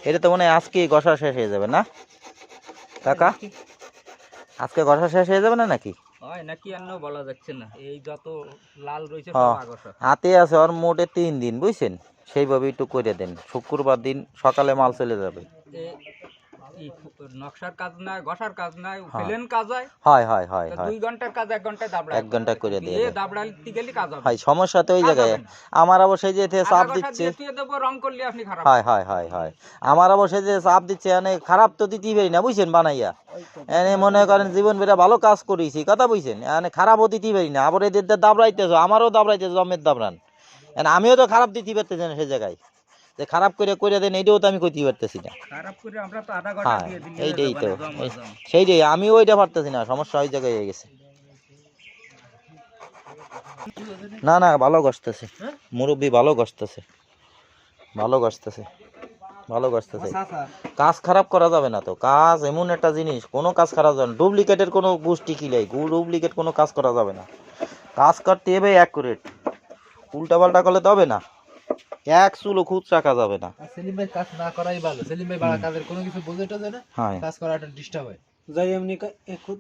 এটা তো মনে হয় আজকে ঘষা শেষ হয়ে যাবে না কাকা? আজকে ঘষা শেষ হয়ে যাবে না নাকি? হয় নাকি আর বলা যাচ্ছে না, এই যত লাল রয়েছে হ্যাঁ, সব আগসা। হাতে আছে ওর মোটে 3 দিন, বুঝছেন? সেইভাবে একটু করে দেন, শুক্রবার দিন সকালে মাল চলে যাবে। নকশার কাজ নাই, ঘষার কাজ নাই, হ্যাঁ। প্লেন কাজ হয়। হয় হয় হয় হয় 2 ঘন্টার কাজ 1 ঘন্টায় দাবড়া, 1 ঘন্টা করে দিয়ে দিয়ে দেন। দাবড়াইতে গেলে কাজ হবে। হয় সমস্যা তো ওই কাজ জায়গায়। হবে না। আমার অবশ্যই যে চাপ আধা ঘষা দিচ্ছে। দিয়ে তুই দেবো, রং করলে আপনি খারাপ। হয় হয় হয় হয় আমার অবশ্যই যে চাপ দিচ্ছে মানে খারাপ তো দিতেই পারি না, বুঝছেন? বানাইয়া এনে মনে করেন জীবন বেড়া ভালো কাজ করেছি, কথা বুঝছেন? মানে খারাপও দিতেই পারি না, আবার এদের দাবড়াইতেছ, আমারও দাবড়াইতেছ, জমের দাবড়ান। আমিও তো খারাপ দিতে পারতেছি না সে জায়গায়, যে খারাপ করে দেন, এইটাও তো আমি কইতে পারতেছি না। খারাপ করে আমরা তো আধা ঘন্টা হ্যাঁ দিয়ে দিলি, এইটাই তো, সেইটাই আমিও ওইটা পারতেছি না, সমস্যা ওই জায়গায় হয়ে গেছে। না না, ভালো গসতেছে মুরব্বি, ভালো গসতেছে, ভালো গসতেছে, ভালো গসতেছে। কাজ খারাপ করা যাবে না তো, কাজ এমন একটা জিনিস, কোনো কাজ খারাপ যাবে না। ডুপ্লিকেটের কোনো গোষ্ঠী কিলাই, ডুপ্লিকেট কোনো কাজ করা যাবে না। কাজ করতে হবে অ্যাকুরেট, উল্টা পাল্টা করলে তো হবে না, এক চুলো খুদ রাখা যাবে না। সেলিম ভাই কাজ না করাই ভালো, সেলিম ভাই বাড়া কাজের কোনো কিছু বুঝে টোঝে না, কাজ করাটা ডিস্টার্ব হয়। যাই এমনি খুদ